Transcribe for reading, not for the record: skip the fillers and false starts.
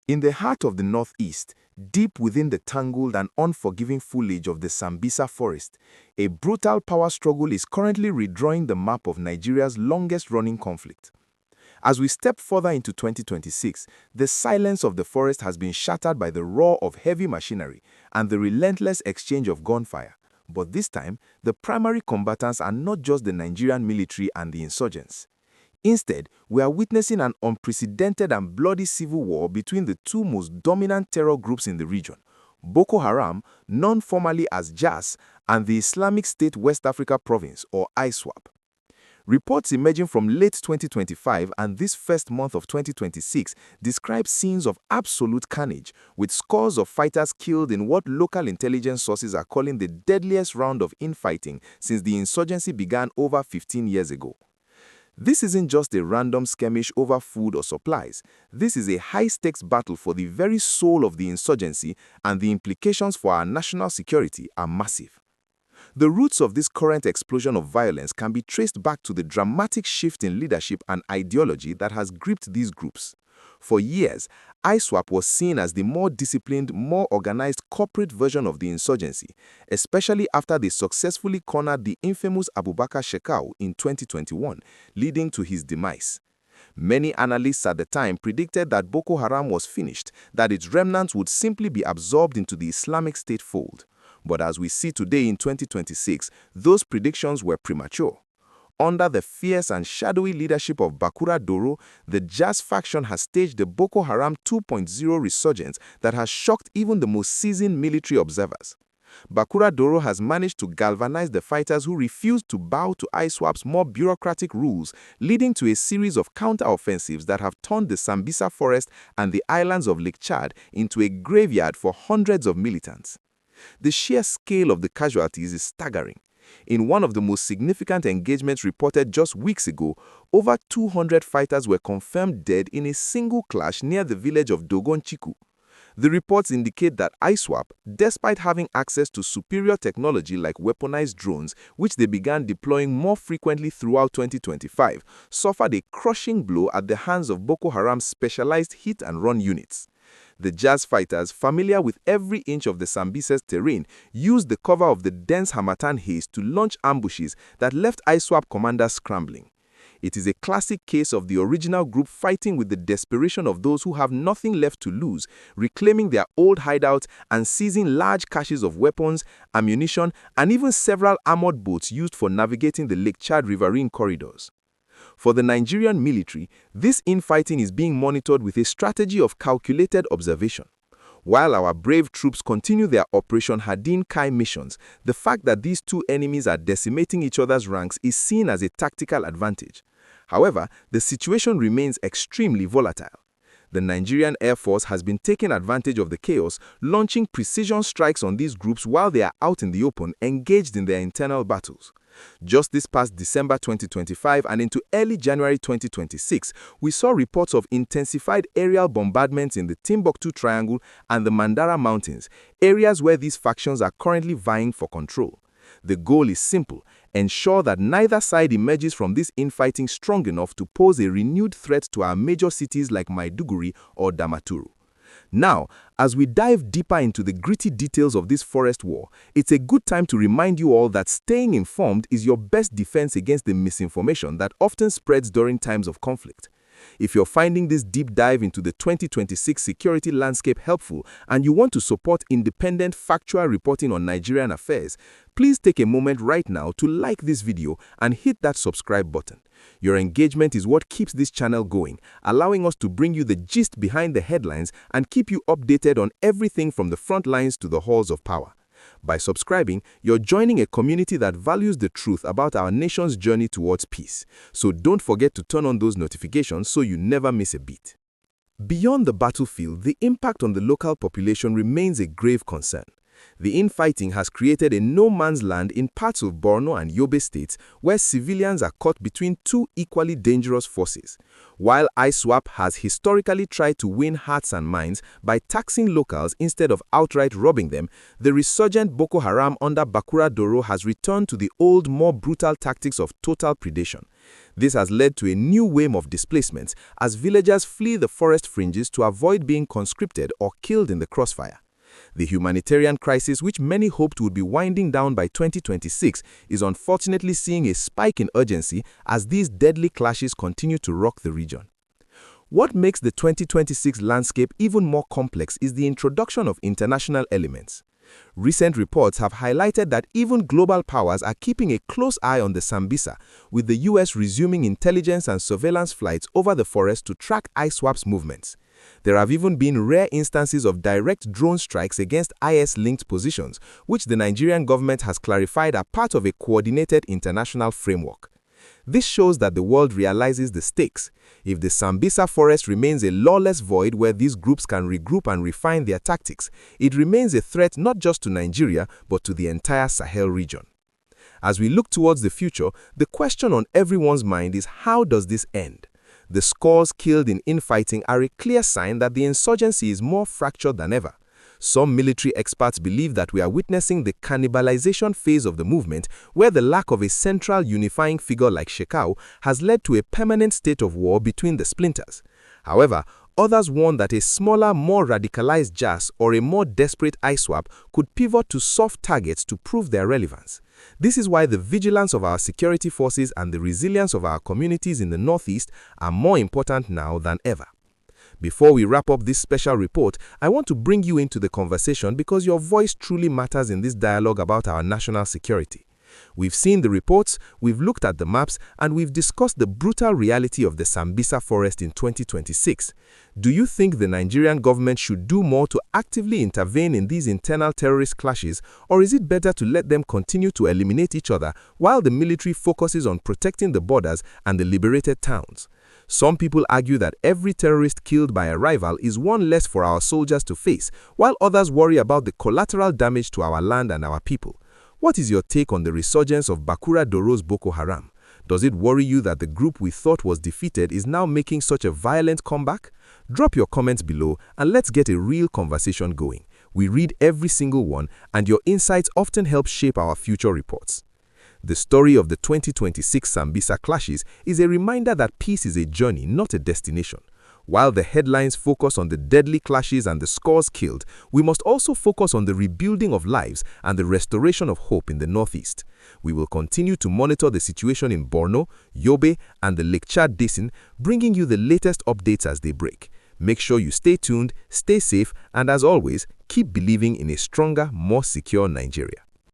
In the heart of the northeast, deep within the tangled and unforgiving foliage of the Sambisa Forest, a brutal power struggle is currently redrawing the map of Nigeria's longest-running conflict. As we step further into 2026, the silence of the forest has been shattered by the roar of heavy machinery and the relentless exchange of gunfire. But this time, the primary combatants are not just the Nigerian military and the insurgents. Instead, we are witnessing an unprecedented and bloody civil war between the two most dominant terror groups in the region, Boko Haram, known formally as JAS, and the Islamic State West Africa Province, or ISWAP. Reports emerging from late 2025 and this first month of 2026 describe scenes of absolute carnage, with scores of fighters killed in what local intelligence sources are calling the deadliest round of infighting since the insurgency began over 15 years ago. This isn't just a random skirmish over food or supplies. This is a high-stakes battle for the very soul of the insurgency, and the implications for our national security are massive. The roots of this current explosion of violence can be traced back to the dramatic shift in leadership and ideology that has gripped these groups. For years, ISWAP was seen as the more disciplined, more organized corporate version of the insurgency, especially after they successfully cornered the infamous Abubakar Shekau in 2021, leading to his demise. Many analysts at the time predicted that Boko Haram was finished, that its remnants would simply be absorbed into the Islamic State fold. But as we see today in 2026, those predictions were premature. Under the fierce and shadowy leadership of Bakura Doro, the JAS faction has staged the Boko Haram 2.0 resurgence that has shocked even the most seasoned military observers. Bakura Doro has managed to galvanize the fighters who refused to bow to ISWAP's more bureaucratic rules, leading to a series of counter-offensives that have turned the Sambisa Forest and the islands of Lake Chad into a graveyard for hundreds of militants. The sheer scale of the casualties is staggering. In one of the most significant engagements reported just weeks ago, over 200 fighters were confirmed dead in a single clash near the village of Dogon Chiku. The reports indicate that ISWAP, despite having access to superior technology like weaponized drones, which they began deploying more frequently throughout 2025, suffered a crushing blow at the hands of Boko Haram's specialized hit-and-run units. The JAS fighters, familiar with every inch of the Sambisa's terrain, used the cover of the dense Harmattan haze to launch ambushes that left ISWAP commanders scrambling. It is a classic case of the original group fighting with the desperation of those who have nothing left to lose, reclaiming their old hideouts and seizing large caches of weapons, ammunition, and even several armored boats used for navigating the Lake Chad riverine corridors. For the Nigerian military, this infighting is being monitored with a strategy of calculated observation. While our brave troops continue their Operation Hadin Kai missions, the fact that these two enemies are decimating each other's ranks is seen as a tactical advantage. However, the situation remains extremely volatile. The Nigerian Air Force has been taking advantage of the chaos, launching precision strikes on these groups while they are out in the open, engaged in their internal battles. Just this past December 2025 and into early January 2026, we saw reports of intensified aerial bombardments in the Timbuktu Triangle and the Mandara Mountains, areas where these factions are currently vying for control. The goal is simple: ensure that neither side emerges from this infighting strong enough to pose a renewed threat to our major cities like Maiduguri or Damaturu. Now, as we dive deeper into the gritty details of this forest war, it's a good time to remind you all that staying informed is your best defense against the misinformation that often spreads during times of conflict. If you're finding this deep dive into the 2026 security landscape helpful and you want to support independent, factual reporting on Nigerian affairs, please take a moment right now to like this video and hit that subscribe button. Your engagement is what keeps this channel going, allowing us to bring you the gist behind the headlines and keep you updated on everything from the front lines to the halls of power. By subscribing, you're joining a community that values the truth about our nation's journey towards peace. So don't forget to turn on those notifications so you never miss a beat. Beyond the battlefield, the impact on the local population remains a grave concern. The infighting has created a no-man's land in parts of Borno and Yobe states where civilians are caught between two equally dangerous forces. While ISWAP has historically tried to win hearts and minds by taxing locals instead of outright robbing them, the resurgent Boko Haram under Bakura Doro has returned to the old, more brutal tactics of total predation. This has led to a new wave of displacements as villagers flee the forest fringes to avoid being conscripted or killed in the crossfire. The humanitarian crisis, which many hoped would be winding down by 2026, is unfortunately seeing a spike in urgency as these deadly clashes continue to rock the region. What makes the 2026 landscape even more complex is the introduction of international elements. Recent reports have highlighted that even global powers are keeping a close eye on the Sambisa, with the US resuming intelligence and surveillance flights over the forest to track ISWAP's movements. There have even been rare instances of direct drone strikes against IS-linked positions, which the Nigerian government has clarified are part of a coordinated international framework. This shows that the world realizes the stakes. If the Sambisa Forest remains a lawless void where these groups can regroup and refine their tactics, it remains a threat not just to Nigeria, but to the entire Sahel region. As we look towards the future, the question on everyone's mind is, how does this end? The scores killed in infighting are a clear sign that the insurgency is more fractured than ever. Some military experts believe that we are witnessing the cannibalization phase of the movement, where the lack of a central unifying figure like Shekau has led to a permanent state of war between the splinters. However, others warn that a smaller, more radicalized JAS or a more desperate ISWAP could pivot to soft targets to prove their relevance. This is why the vigilance of our security forces and the resilience of our communities in the Northeast are more important now than ever. Before we wrap up this special report, I want to bring you into the conversation because your voice truly matters in this dialogue about our national security. We've seen the reports, we've looked at the maps, and we've discussed the brutal reality of the Sambisa Forest in 2026. Do you think the Nigerian government should do more to actively intervene in these internal terrorist clashes, or is it better to let them continue to eliminate each other while the military focuses on protecting the borders and the liberated towns? Some people argue that every terrorist killed by a rival is one less for our soldiers to face, while others worry about the collateral damage to our land and our people. What is your take on the resurgence of Bakura Doro's Boko Haram? Does it worry you that the group we thought was defeated is now making such a violent comeback? Drop your comments below and let's get a real conversation going. We read every single one, and your insights often help shape our future reports. The story of the 2026 Sambisa clashes is a reminder that peace is a journey, not a destination. While the headlines focus on the deadly clashes and the scores killed, we must also focus on the rebuilding of lives and the restoration of hope in the Northeast. We will continue to monitor the situation in Borno, Yobe, and the Lake Chad Basin, bringing you the latest updates as they break. Make sure you stay tuned, stay safe, and as always, keep believing in a stronger, more secure Nigeria.